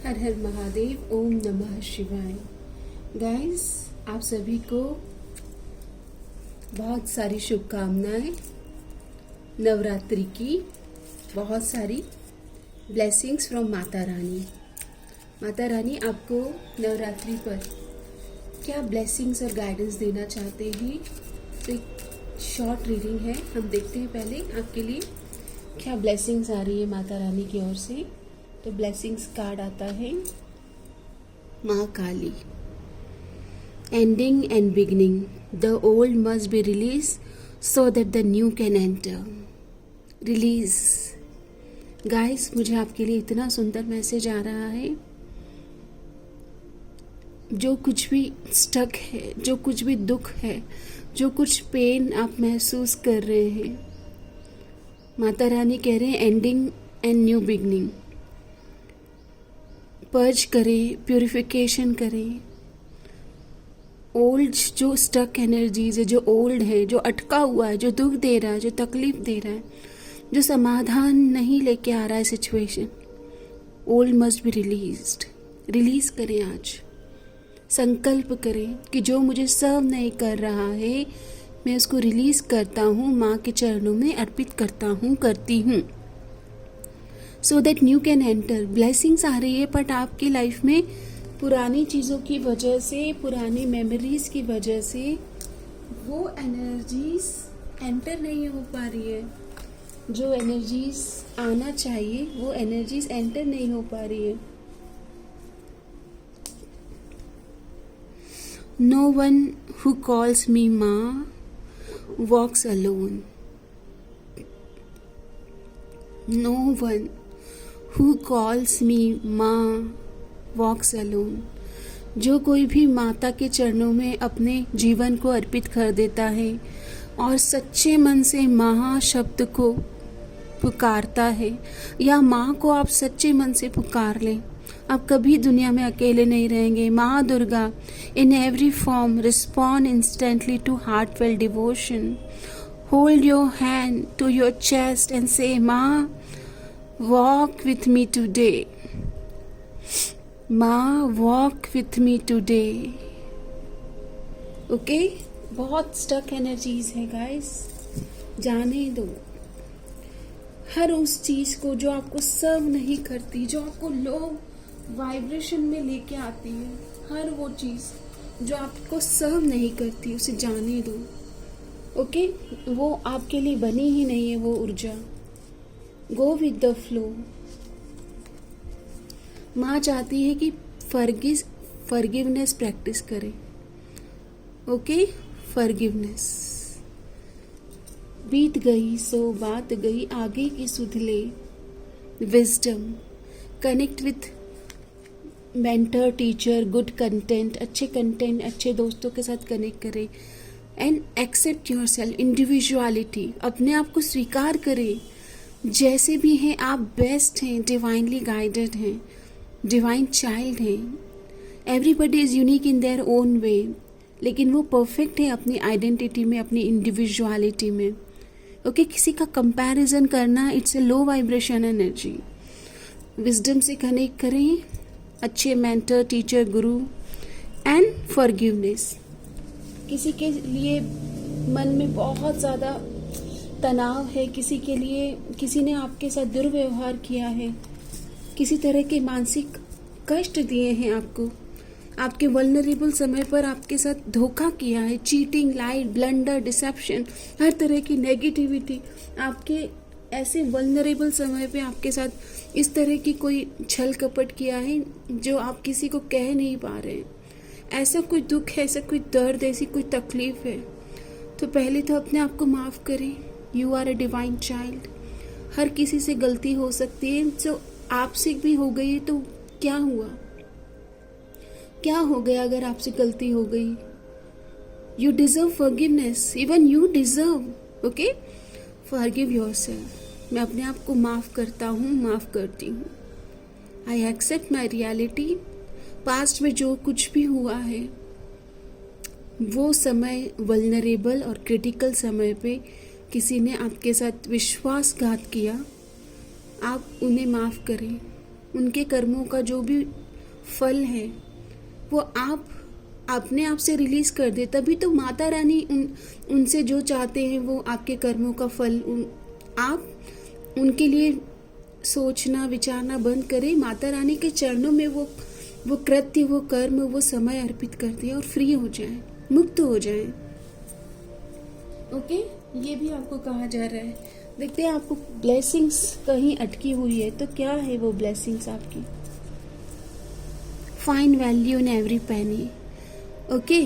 हर हर महादेव। ओम नमः शिवाय। गाइस, आप सभी को बहुत सारी शुभकामनाएं। नवरात्रि की बहुत सारी ब्लेसिंग्स फ्रॉम माता रानी। माता रानी आपको नवरात्रि पर क्या ब्लेसिंग्स और गाइडेंस देना चाहते हैं, तो एक शॉर्ट रीडिंग है, हम देखते हैं पहले आपके लिए क्या ब्लेसिंग्स आ रही है माता रानी की ओर से। तो ब्लेसिंग्स कार्ड आता है Maa Kali. Ending and beginning, the old must be release so that the new can enter. Release. Guys, मुझे आपके लिए इतना सुंदर मैसेज आ रहा है। जो कुछ भी स्टक है, जो कुछ भी दुख है, जो कुछ पेन आप महसूस कर रहे हैं, माता रानी कह रहे हैं ending and new beginning. Purge करें, प्यूरिफिकेशन करें। ओल्ड जो स्टक एनर्जीज है, जो ओल्ड है, जो अटका हुआ है, जो दुख दे रहा है, जो तकलीफ दे रहा है, जो समाधान नहीं लेके आ रहा है situation, old must be released. Release करें आज। संकल्प करें कि जो मुझे सर्व नहीं कर रहा है, मैं उसको रिलीज करता हूँ, माँ के चरणों में अर्पित करता हूँ, करती हूँ। So that new can enter. Blessings आ रही है, बट आपकी लाइफ में पुरानी चीज़ों की वजह से, पुरानी मेमोरीज की वजह से वो एनर्जीज एंटर नहीं हो पा रही है। जो एनर्जीज आना चाहिए वो एनर्जीज एंटर नहीं हो पा रही है। No one who calls me maa walks alone. No one Who calls me माँ walks alone। जो कोई भी माता के चरणों में अपने जीवन को अर्पित कर देता है और सच्चे मन से माँ शब्द को पुकारता है, या माँ को आप सच्चे मन से पुकार लें, आप कभी दुनिया में अकेले नहीं रहेंगे। माँ Durga in every form respond instantly to heartfelt devotion. Hold your hand to your chest and say माँ walk with me today। माँ walk with me today। Okay, बहुत स्टक एनर्जीज है गाइस, जाने दो। हर उस चीज को जो आपको सर्व नहीं करती, जो आपको लो वाइब्रेशन में लेके आती है, हर वो चीज जो आपको सर्व नहीं करती, उसे जाने दो। ओके, वो आपके लिए बनी ही नहीं है वो ऊर्जा। Go with the flow. माँ चाहती है कि फॉरगिवनेस प्रैक्टिस करें। Okay, forgiveness. बीत गई सो बात गई, आगे की सुध ले। Wisdom. Connect with mentor, teacher, good content, अच्छे दोस्तों के साथ कनेक्ट करें। And accept yourself, individuality. अपने आप को स्वीकार करें जैसे भी हैं आप। बेस्ट हैं, डिवाइनली गाइडेड हैं, डिवाइन चाइल्ड हैं। Everybody is unique in their own way, लेकिन वो परफेक्ट है अपनी आइडेंटिटी में, अपनी इंडिविजुअलिटी में। ओके, किसी का कंपैरिजन करना it's a low vibration energy. Wisdom से कनेक्ट करें, अच्छे mentor, teacher, Guru. And forgiveness. किसी के लिए मन में बहुत ज़्यादा तनाव है, किसी के लिए किसी ने आपके साथ दुर्व्यवहार किया है, किसी तरह के मानसिक कष्ट दिए हैं आपको, आपके वल्नरेबल समय पर आपके साथ धोखा किया है, चीटिंग, लाई, ब्लंडर, डिसेप्शन, हर तरह की नेगेटिविटी आपके ऐसे वल्नरेबल समय पे आपके साथ इस तरह की कोई छल कपट किया है जो आप किसी को कह नहीं पा रहे हैं। ऐसा कोई दुख है, ऐसा कोई दर्द, ऐसी कोई तकलीफ है, तो पहले तो अपने आप को माफ़ करें। You are a divine child. हर किसी से गलती हो सकती है, जो आपसे भी हो गई तो क्या हुआ, क्या हो गया अगर आपसे गलती हो गई। You deserve forgiveness, even you deserve. Okay, forgive yourself. मैं अपने आप को माफ़ करता हूँ, माफ़ करती हूँ। I accept my reality. Past में जो कुछ भी हुआ है, वो समय वल्नरेबल और क्रिटिकल समय पे किसी ने आपके साथ विश्वासघात किया, आप उन्हें माफ़ करें। उनके कर्मों का जो भी फल है वो आप अपने आप से रिलीज कर दे, तभी तो माता रानी उनसे जो चाहते हैं वो आपके कर्मों का फल आप उनके लिए सोचना विचारना बंद करें, माता रानी के चरणों में वो कृत्य, वो कर्म, वो समय अर्पित कर दें और फ्री हो जाएं, मुक्त हो जाएं। ओके, ये भी आपको कहा जा रहा है। देखते हैं आपको ब्लेसिंग्स कहीं अटकी हुई है तो क्या है वो ब्लेसिंग्स आपकी। Find value in every penny. Okay,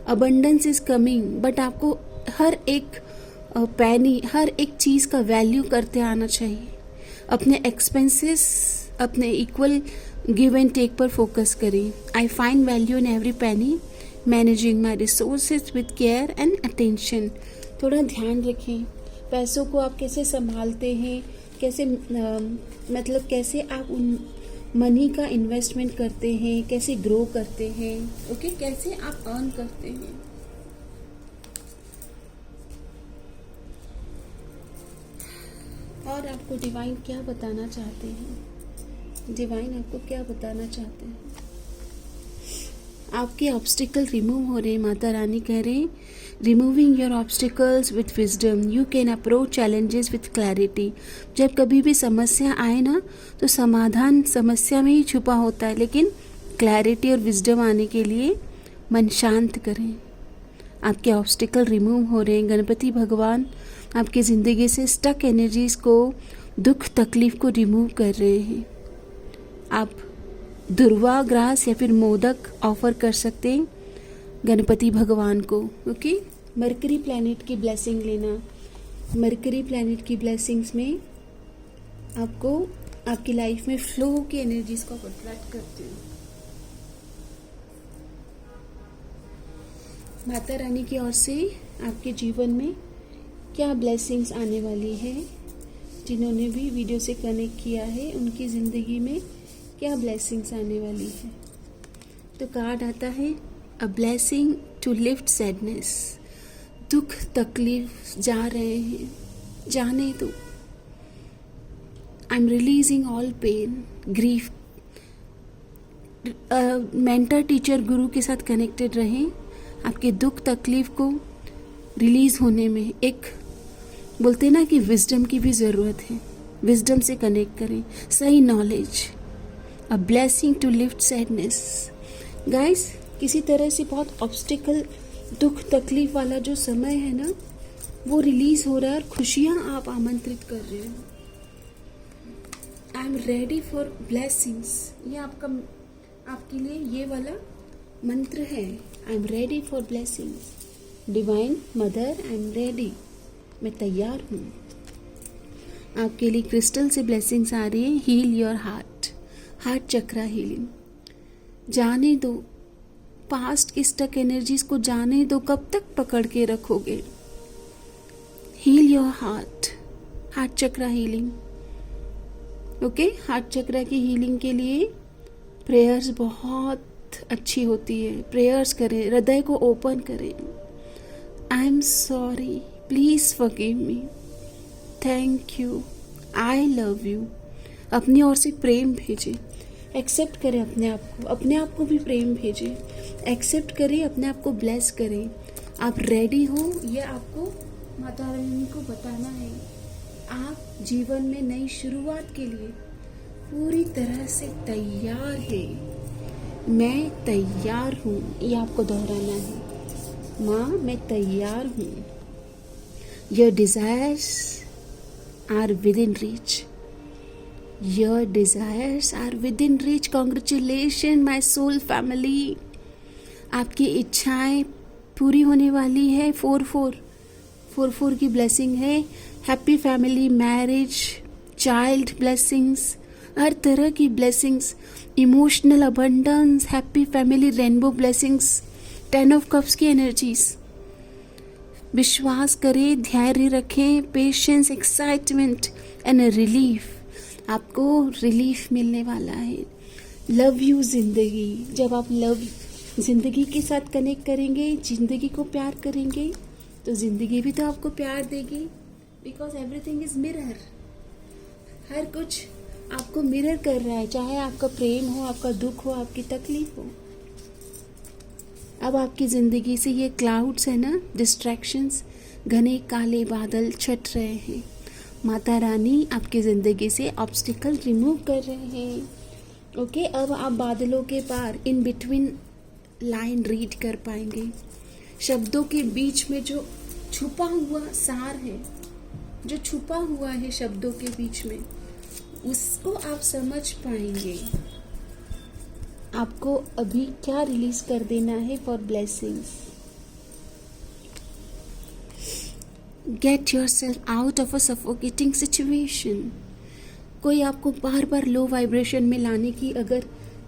abundance is coming, but आपको हर एक पैनी, हर एक चीज़ का वैल्यू करते आना चाहिए। अपने एक्सपेंसेस, अपने इक्वल गिव एंड टेक पर फोकस करें। I find value in every penny, managing my resources with care and attention. थोड़ा ध्यान रखें, पैसों को आप कैसे संभालते हैं, कैसे मतलब कैसे आप उन मनी का इन्वेस्टमेंट करते हैं, कैसे ग्रो करते हैं। ओके, कैसे आप अर्न करते हैं। और आपको डिवाइन क्या बताना चाहते हैं, डिवाइन आपको क्या बताना चाहते हैं। आपके ऑब्स्टिकल रिमूव हो रहे हैं, माता रानी कह रहे हैं removing your obstacles with wisdom, you can approach challenges with clarity. जब कभी भी समस्या आए ना तो समाधान समस्या में ही छुपा होता है, लेकिन क्लैरिटी और विजडम आने के लिए मन शांत करें। आपके ऑब्स्टिकल रिमूव हो रहे हैं। गणपति भगवान आपकी ज़िंदगी से स्टक एनर्जीज़ को, दुख तकलीफ को रिमूव कर रहे हैं। आप दुर्वा ग्रास या फिर मोदक ऑफर कर सकते हैं गणपति भगवान को। ओके, मरकरी प्लैनेट की ब्लेसिंग लेना। मरकरी प्लैनेट की ब्लेसिंग्स में आपको आपकी लाइफ में फ्लो की एनर्जीज को अट्रैक्ट करते हैं। माता रानी की ओर से आपके जीवन में क्या ब्लेसिंग्स आने वाली है। जिन्होंने भी वीडियो से कनेक्ट किया है उनकी ज़िंदगी में क्या ब्लेसिंग्स आने वाली है। तो कार्ड आता है a blessing to lift sadness. दुख तकलीफ जा रहे हैं, जाने दो। I am releasing all pain grief. Mentor teacher guru के साथ कनेक्टेड रहें। आपके दुख तकलीफ को रिलीज होने में एक बोलते ना कि विजडम की भी ज़रूरत है, विजडम से कनेक्ट करें, सही knowledge. A blessing to lift sadness. Guys, किसी तरह से बहुत ऑब्स्टिकल, दुख तकलीफ वाला जो समय है ना वो रिलीज हो रहा है और खुशियाँ आप आमंत्रित कर रहे हो। I am ready for blessings, ये आपके लिए ये वाला मंत्र है। I am ready for blessings. Divine mother, I am ready, मैं तैयार हूँ। आपके लिए क्रिस्टल से ब्लेसिंग्स आ रही है। Heal your heart, heart chakra healing. जाने दो पास्ट की स्टक एनर्जीज को, जाने दो। कब तक पकड़ के रखोगे। Heal your heart, heart chakra healing. Okay, heart chakra की हीलिंग के लिए प्रेयर्स बहुत अच्छी होती है। प्रेयर्स करें, हृदय को ओपन करें। I am sorry, please forgive me, thank you, I love you. अपनी ओर से प्रेम भेजें। एक्सेप्ट करें अपने आप को भी प्रेम भेजें। एक्सेप्ट करें, अपने आप को ब्लेस करें। आप रेडी हो, ये आपको माता रानी को बताना है। आप जीवन में नई शुरुआत के लिए पूरी तरह से तैयार है। मैं तैयार हूँ, ये आपको दोहराना है। माँ, मैं तैयार हूँ। Your desires are within reach. Your desires are within reach. Congratulations, my soul family. आपकी इच्छाएं पूरी होने वाली है। 4-4 की ब्लेसिंग है। Happy family, marriage, child blessings, हर तरह की blessings, emotional abundance, happy family, rainbow blessings, 10 of cups की एनर्जीज। विश्वास करें, धैर्य रखें, पेशेंस, एक्साइटमेंट एंड रिलीफ। आपको रिलीफ मिलने वाला है। लव यू जिंदगी। जब आप लव जिंदगी के साथ कनेक्ट करेंगे, जिंदगी को प्यार करेंगे, तो जिंदगी भी तो आपको प्यार देगी। Because everything is mirror. हर कुछ आपको मिरर कर रहा है, चाहे आपका प्रेम हो, आपका दुख हो, आपकी तकलीफ हो। अब आपकी ज़िंदगी से ये क्लाउड्स है ना, डिस्ट्रैक्शंस, घने काले बादल छट रहे हैं। माता रानी आपकी ज़िंदगी से ऑब्स्टिकल रिमूव कर रहे हैं। ओके, अब आप बादलों के पार इन बिटवीन लाइन रीड कर पाएंगे। शब्दों के बीच में जो छुपा हुआ सार है, जो छुपा हुआ है शब्दों के बीच में, उसको आप समझ पाएंगे। आपको अभी क्या रिलीज कर देना है for blessings. Get yourself out of a suffocating situation. कोई आपको बार बार लो वाइब्रेशन में लाने की अगर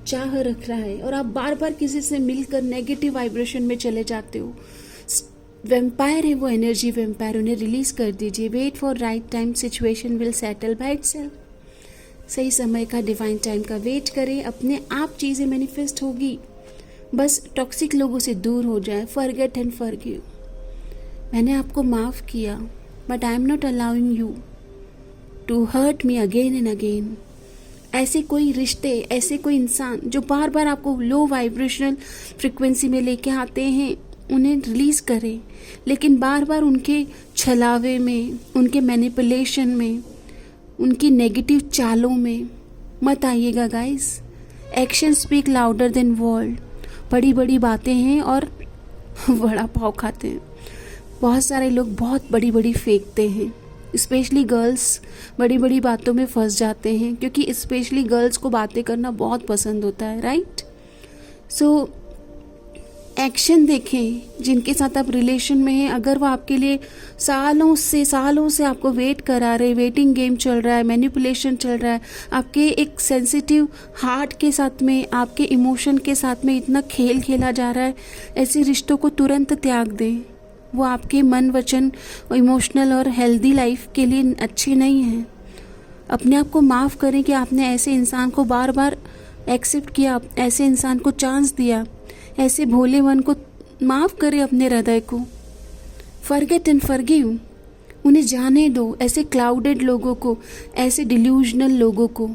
चाह रख रहा है और आप बार बार किसी से मिलकर नेगेटिव वाइब्रेशन में चले जाते हो, वेम्पायर है वो, एनर्जी वेम्पायर, उन्हें रिलीज कर दीजिए। Wait for right time, situation will settle by itself. सही समय का, डिवाइन टाइम का वेट करें, अपने आप चीज़ें मैनिफेस्ट होगी। बस टॉक्सिक लोगों से दूर हो जाए। Forget and forgive. मैंने आपको माफ़ किया, but I am not allowing you to hurt me again and again. ऐसे कोई रिश्ते, ऐसे कोई इंसान जो बार बार आपको लो वाइब्रेशनल फ्रिक्वेंसी में लेके आते हैं, उन्हें रिलीज़ करें। लेकिन बार बार उनके छलावे में, उनके मैनिपुलेशन में, उनकी नेगेटिव चालों में मत आइएगा guys. Action speak louder than word. बड़ी बड़ी बातें हैं और बड़ा पाव खाते हैं। बहुत सारे लोग बहुत बड़ी बड़ी फेंकते हैं, स्पेशली गर्ल्स बड़ी बड़ी बातों में फंस जाते हैं, क्योंकि स्पेशली गर्ल्स को बातें करना बहुत पसंद होता है, राइट। सो एक्शन देखें। जिनके साथ आप रिलेशन में हैं, अगर वो आपके लिए सालों से आपको वेट करा रहे, वेटिंग गेम चल रहा है, मैनिपुलेशन चल रहा है, आपके एक सेंसिटिव हार्ट के साथ में, आपके इमोशन के साथ में इतना खेल खेला जा रहा है, ऐसे रिश्तों को तुरंत त्याग दें। वो आपके मन, वचन, इमोशनल और हेल्दी लाइफ के लिए अच्छे नहीं हैं। अपने आप को माफ़ करें कि आपने ऐसे इंसान को बार बार एक्सेप्ट किया, ऐसे इंसान को चांस दिया। ऐसे भोले मन को माफ़ करें, अपने हृदय को। Forget and forgive. उन्हें जाने दो। ऐसे क्लाउडेड लोगों को, ऐसे डिल्यूजनल लोगों को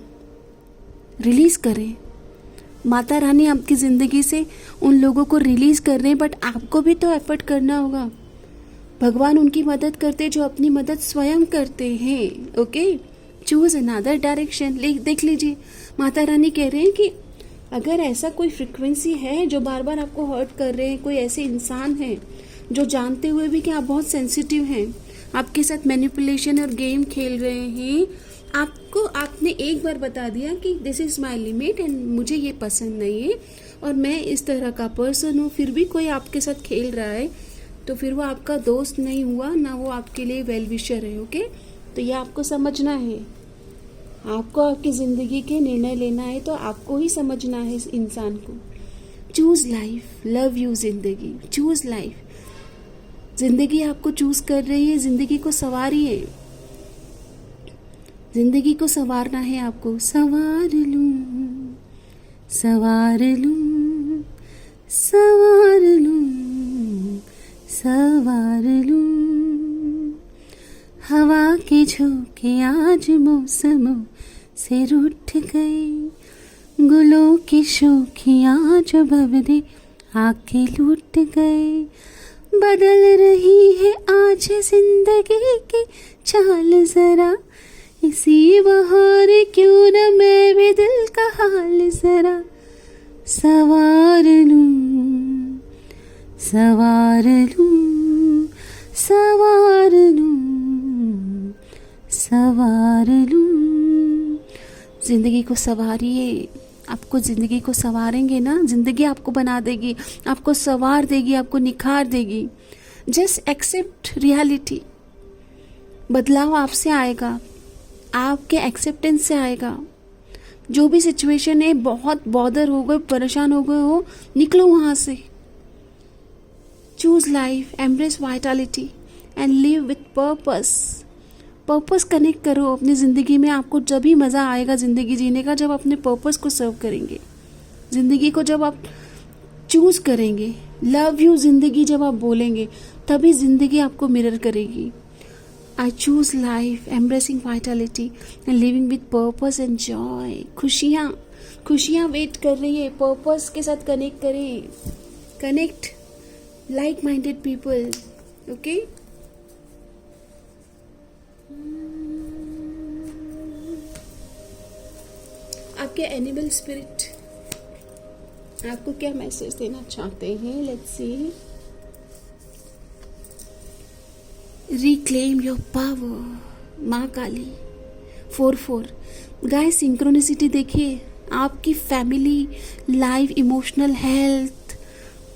रिलीज़ करें। माता रानी आपकी ज़िंदगी से उन लोगों को रिलीज़ कर रहे हैं, बट आपको भी तो एफर्ट करना होगा। भगवान उनकी मदद करते जो अपनी मदद स्वयं करते हैं। Okay, choose another direction. देख लीजिए, माता रानी कह रहे हैं कि अगर ऐसा कोई फ्रिक्वेंसी है जो बार बार आपको हर्ट कर रहे हैं, कोई ऐसे इंसान है जो जानते हुए भी कि आप बहुत सेंसिटिव हैं, आपके साथ मैनिपुलेशन और गेम खेल रहे हैं, आपने एक बार बता दिया कि this is my limit and मुझे ये पसंद नहीं है और मैं इस तरह का पर्सन हूँ, फिर भी कोई आपके साथ खेल रहा है, तो फिर वो आपका दोस्त नहीं हुआ ना, वो आपके लिए वेल विशर है। ओके, तो ये आपको समझना है। आपको आपकी ज़िंदगी के निर्णय लेना है, तो आपको ही समझना है इस इंसान को। चूज़ लाइफ, लव यू ज़िंदगी, चूज़ लाइफ। ज़िंदगी आपको चूज़ कर रही है, ज़िंदगी को संवारिए। ज़िंदगी को संवारना है आपको। संवार लूं, संवार लूं, संवार लूं, संवार लूं। हवा के झोंके आज मौसमों से रूठ गए, गुलों की शोखियाँ जो भवदे आके लूट गए। बदल रही है आज जिंदगी की चाल जरा, इसी बहार क्यों न मैं भी दिल का हाल जरा सवार लूं, सवार लूं, सवार लूं, सवार लूं। जिंदगी को संवारिए। आपको ज़िंदगी को संवारेंगे ना, ज़िंदगी आपको बना देगी, आपको संवार देगी, आपको निखार देगी। Just accept reality. बदलाव आपसे आएगा, आपके एक्सेप्टेंस से आएगा। जो भी सिचुएशन है, बहुत बॉदर हो गए, परेशान हो गए हो, निकलो वहाँ से। Choose life, embrace Vitality and live with purpose. Purpose connect करो अपनी ज़िंदगी में। आपको जब ही मज़ा आएगा ज़िंदगी जीने का, जब अपने पर्पस को सर्व करेंगे। ज़िंदगी को जब आप चूज़ करेंगे, लव यू ज़िंदगी जब आप बोलेंगे, तभी ज़िंदगी आपको मिरर करेगी। I choose life, embracing vitality and living with purpose and joy. खुशियाँ वेट कर रही है, पर्पस के साथ कनेक्ट करें, connect like minded people. Okay, आपके एनिमल स्पिरिट आपको क्या मैसेज देना चाहते हैं? Let's see. Reclaim your power, माँ काली. 4-4. गाइस, सिंक्रोनिसिटी देखिए. आपकी family life, emotional health,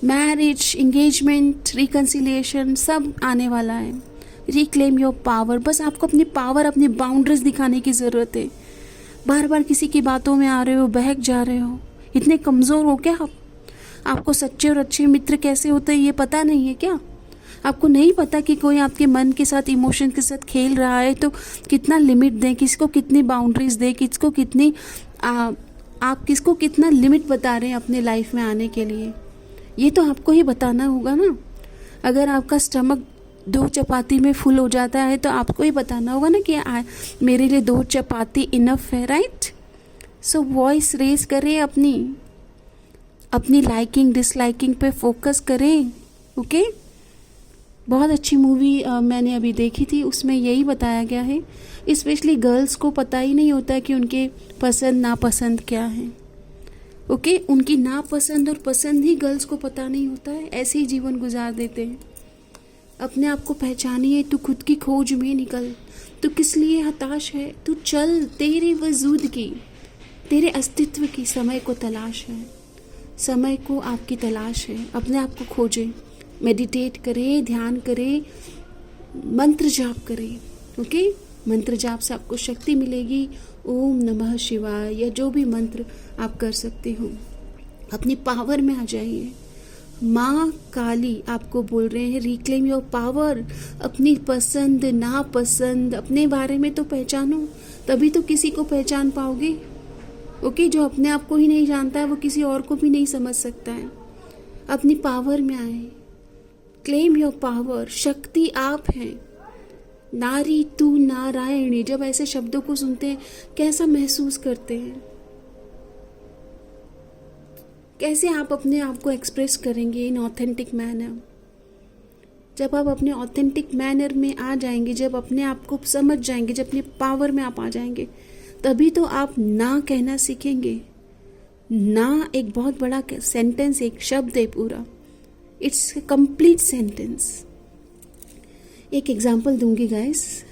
marriage, engagement, reconciliation सब आने वाला है. Reclaim your power. बस आपको अपनी पावर, अपनी बाउंड्रीज दिखाने की ज़रूरत है. बार बार किसी की बातों में आ रहे हो, बहक जा रहे हो, इतने कमज़ोर हो क्या आप? आपको सच्चे और अच्छे मित्र कैसे होते हैं ये पता नहीं है क्या? आपको नहीं पता कि कोई आपके मन के साथ, इमोशन के साथ खेल रहा है तो कितना लिमिट दें, किसको कितनी बाउंड्रीज दें, किसको कितनी आप किसको कितना लिमिट बता रहे हैं अपने लाइफ में आने के लिए? ये तो आपको ही बताना होगा ना. अगर आपका स्टमक 2 चपाती में फुल हो जाता है तो आपको ही बताना होगा ना कि मेरे लिए 2 चपाती इनफ है, राइट? सो वॉइस रेज करें, अपनी लाइकिंग डिसलाइकिंग पे फोकस करें. ओके, बहुत अच्छी मूवी मैंने अभी देखी थी, उसमें यही बताया गया है. स्पेशली गर्ल्स को पता ही नहीं होता कि उनके पसंद नापसंद क्या है. ओके, उनकी नापसंद और पसंद ही गर्ल्स को पता नहीं होता है. ऐसे ही जीवन गुजार देते हैं. अपने आप को पहचानिए. तू खुद की खोज में निकल. तू किस लिए हताश है? तू चल. तेरे वजूद की, तेरे अस्तित्व की समय को तलाश है. समय को आपकी तलाश है. अपने आप को खोजें. मेडिटेट करें, ध्यान करें, मंत्र जाप करें. ओके, मंत्र जाप से आपको शक्ति मिलेगी. ओम नमः शिवाय या जो भी मंत्र आप कर सकते हो. अपनी पावर में आ जाइए. माँ काली आपको बोल रहे हैं रिक्लेम योर पावर. अपनी पसंद नापसंद अपने बारे में तो पहचानो, तभी तो किसी को पहचान पाओगे. ओके, जो अपने आप को ही नहीं जानता है वो किसी और को भी नहीं समझ सकता है. अपनी पावर में आए. Claim your power. शक्ति आप हैं. नारी तू नारायणी. जब ऐसे शब्दों को सुनते हैं कैसा महसूस करते हैं? कैसे आप अपने आप को एक्सप्रेस करेंगे इन ऑथेंटिक मैनर? जब आप अपने ऑथेंटिक मैनर में आ जाएंगे, जब अपने आप को समझ जाएंगे, जब अपनी पावर में आप आ जाएंगे, तभी तो आप ना कहना सीखेंगे. ना एक बहुत बड़ा सेंटेंस, एक शब्द है पूरा. It's a complete sentence. एक एग्जांपल दूंगी गाइस.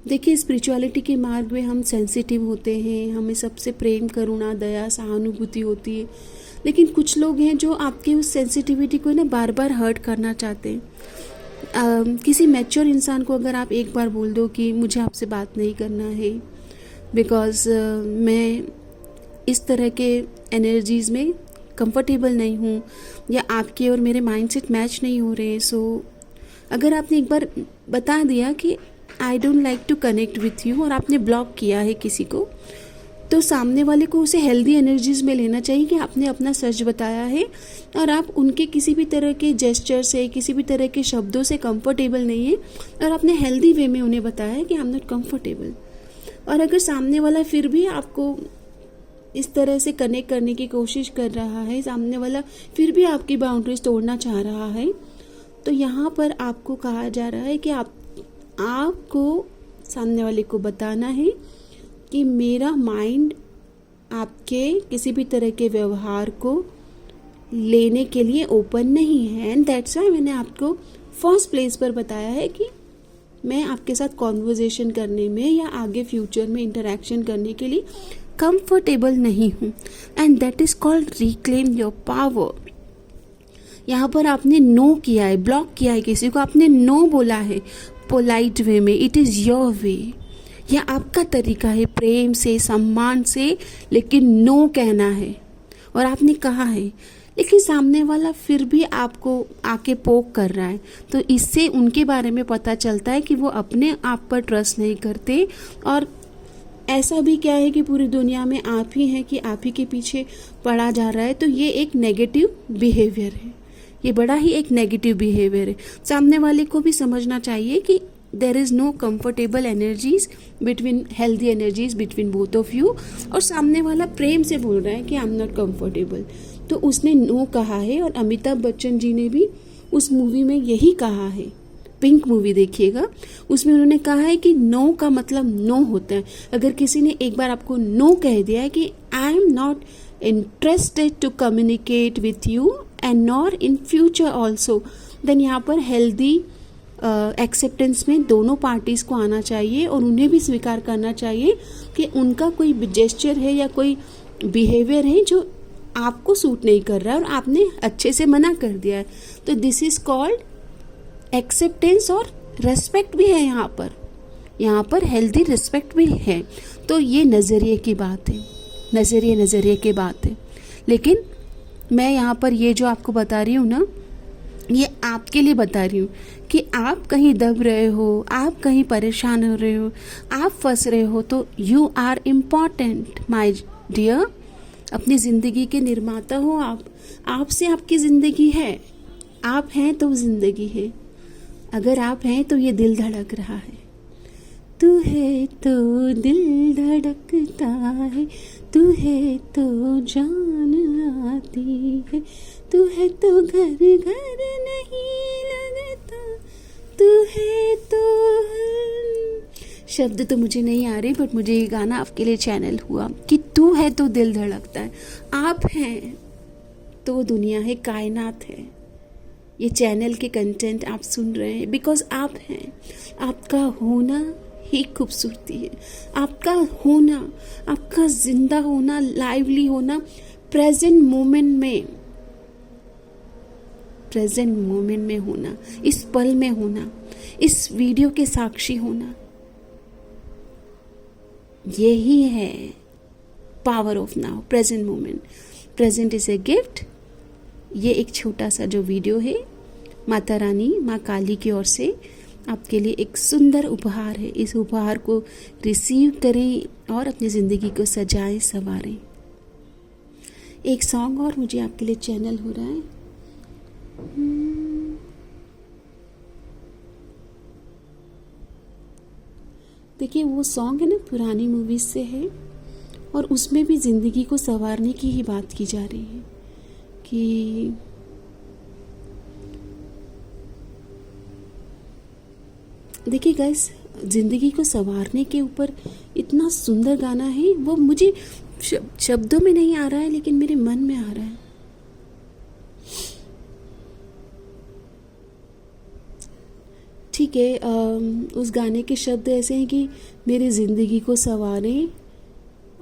देखिए, स्पिरिचुअलिटी के मार्ग में हम सेंसिटिव होते हैं, हमें सबसे प्रेम, करुणा, दया, सहानुभूति होती है. लेकिन कुछ लोग हैं जो आपके उस सेंसिटिविटी को ना बार बार हर्ट करना चाहते हैं. किसी मैच्योर इंसान को अगर आप एक बार बोल दो कि मुझे आपसे बात नहीं करना है बिकॉज मैं इस तरह के एनर्जीज़ में कंफर्टेबल नहीं हूँ, या आपके और मेरे माइंडसेट मैच नहीं हो रहे, सो अगर आपने एक बार बता दिया कि I don't like to connect with you और आपने ब्लॉक किया है किसी को, तो सामने वाले को उसे हेल्दी एनर्जीज में लेना चाहिए कि आपने अपना सच बताया है और आप उनके किसी भी तरह के जेस्चर से, किसी भी तरह के शब्दों से कंफर्टेबल नहीं है और आपने हेल्दी वे में उन्हें बताया है कि आई एम नॉट कंफर्टेबल. और अगर सामने वाला फिर भी आपको इस तरह से कनेक्ट करने की कोशिश कर रहा है, सामने वाला फिर भी आपकी बाउंड्रीज तोड़ना चाह रहा है, तो यहाँ पर आपको कहा जा रहा है कि आपको सामने वाले को बताना है कि मेरा माइंड आपके किसी भी तरह के व्यवहार को लेने के लिए ओपन नहीं है. एंड दैट्स वाई मैंने आपको फर्स्ट प्लेस पर बताया है कि मैं आपके साथ कॉन्वर्जेशन करने में या आगे फ्यूचर में इंटरेक्शन करने के लिए कंफर्टेबल नहीं हूँ. And that is called reclaim your power. यहाँ पर आपने नो किया है, ब्लॉक किया है किसी को, आपने नो बोला है पोलाइट वे में. It is your way. यह आपका तरीका है प्रेम से, सम्मान से, लेकिन नो कहना है और आपने कहा है. लेकिन सामने वाला फिर भी आपको आके पोक कर रहा है, तो इससे उनके बारे में पता चलता है कि वो अपने आप पर ट्रस्ट नहीं करते. और ऐसा भी क्या है कि पूरी दुनिया में आप ही हैं कि आप ही के पीछे पड़ा जा रहा है. तो ये एक नेगेटिव बिहेवियर है, ये बड़ा ही एक नेगेटिव बिहेवियर है. सामने वाले को भी समझना चाहिए कि there is no comfortable energies between, healthy energies between both of you, और सामने वाला प्रेम से बोल रहा है कि आई एम नॉट कंफर्टेबल, तो उसने नो कहा है। और अमिताभ बच्चन जी ने भी उस मूवी में यही कहा है, पिंक मूवी देखिएगा, उसमें उन्होंने कहा है कि नो का मतलब नो होता है। अगर किसी ने एक बार आपको नो कह दिया है कि I am not interested to communicate with you and nor in future also, then यहाँ पर हेल्दी एक्सेप्टेंस में दोनों पार्टीज़ को आना चाहिए और उन्हें भी स्वीकार करना चाहिए कि उनका कोई जेस्चर है या कोई बिहेवियर है जो आपको सूट नहीं कर रहा है और आपने अच्छे से मना कर दिया है। तो दिस इज कॉल्ड एक्सेप्टेंस, और रेस्पेक्ट भी है यहाँ पर हेल्दी रिस्पेक्ट भी है। तो ये नज़रिए की बात है, नज़रिए की बात है। लेकिन मैं यहाँ पर ये जो आपको बता रही हूँ ना, ये आपके लिए बता रही हूँ कि आप कहीं दब रहे हो, आप कहीं परेशान हो रहे हो, आप फंस रहे हो, तो you are important my dear. अपनी ज़िंदगी के निर्माता हो आप, आपसे आपकी ज़िंदगी है, आप हैं तो ज़िंदगी है। अगर आप हैं तो ये दिल धड़क रहा है, तू है तो दिल धड़कता है, तू है तो जान आती है, तू है तो घर घर नहीं लगता, तू है तो शब्द तो मुझे नहीं आ रहे, बट मुझे ये गाना आपके लिए चैनल हुआ कि तू है तो दिल धड़कता है। आप हैं तो दुनिया है, कायनात है। ये चैनल के कंटेंट आप सुन रहे हैं बिकॉज आप हैं। आपका होना ही खूबसूरती है, आपका होना, आपका जिंदा होना, लाइवली होना, प्रेजेंट मोमेंट में होना, इस पल में होना, इस वीडियो के साक्षी होना, यही है power of now, present moment. Present is a gift. ये एक छोटा सा जो वीडियो है, माता रानी, माँ काली की ओर से आपके लिए एक सुंदर उपहार है। इस उपहार को रिसीव करें और अपनी ज़िंदगी को सजाएं, संवारें। एक सॉन्ग और मुझे आपके लिए चैनल हो रहा है। देखिए वो सॉन्ग है ना, पुरानी मूवीज से है, और उसमें भी ज़िंदगी को संवारने की ही बात की जा रही है कि देखिए गाइस, ज़िंदगी को संवारने के ऊपर इतना सुंदर गाना है, वो मुझे शब्दों में नहीं आ रहा है लेकिन मेरे मन में आ रहा है। ठीक है, उस गाने के शब्द ऐसे हैं कि मेरी ज़िंदगी को संवारें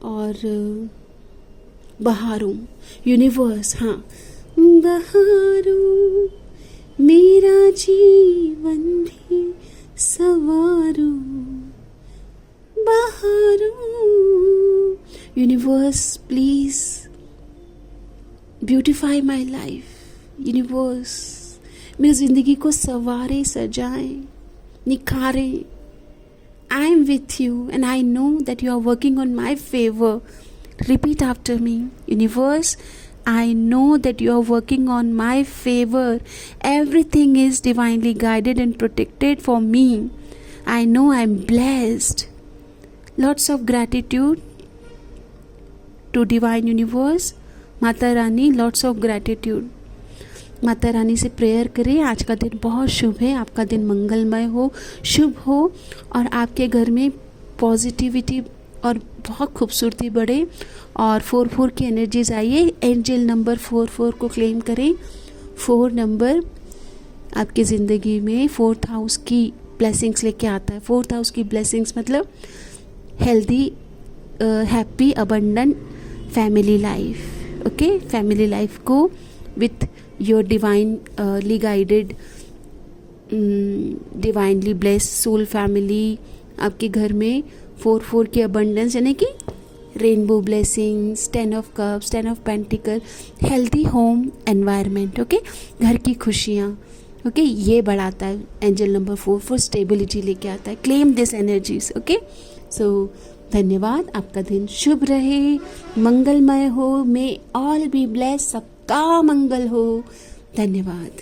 और बहारों, यूनिवर्स, हाँ, बहारों मेरा जीवन भी सवारो, बहारों, universe please beautify my life. Universe मेरी ज़िंदगी को संवारे, सजाएं, निखारें। I am with you and I know that you are working on my favor. Repeat after me. Universe, I know that you are working on my favor. Everything is divinely guided and protected for me. I know I am blessed. Lots of gratitude to Divine Universe. Mata Rani, lots of gratitude. Mata Rani से prayer करें। आज का दिन बहुत शुभ है, आपका दिन मंगलमय हो, शुभ हो, और आपके घर में पॉजिटिविटी और बहुत खूबसूरती बढ़े, और 4-4 की एनर्जीज आइए। एंजल नंबर 4-4 को क्लेम करें। 4 नंबर आपकी ज़िंदगी में 4th हाउस की ब्लेसिंग्स लेके आता है। 4th हाउस की ब्लेसिंग्स मतलब healthy, happy, abundant family life. Okay, family life को with your divinely guided, divinely blessed soul family, आपके घर में 4-4 की अबंडेंस, यानी कि rainbow blessings, 10 of cups, 10 of pentacles, healthy home environment. Okay, घर की खुशियाँ, ओके, ये बढ़ाता है। एंजल नंबर 4-4 स्टेबिलिटी लेके आता है। Claim this energies. ओके, सो धन्यवाद। आपका दिन शुभ रहे, मंगलमय हो। मे ऑल बी ब्लेस, सबका मंगल हो। धन्यवाद।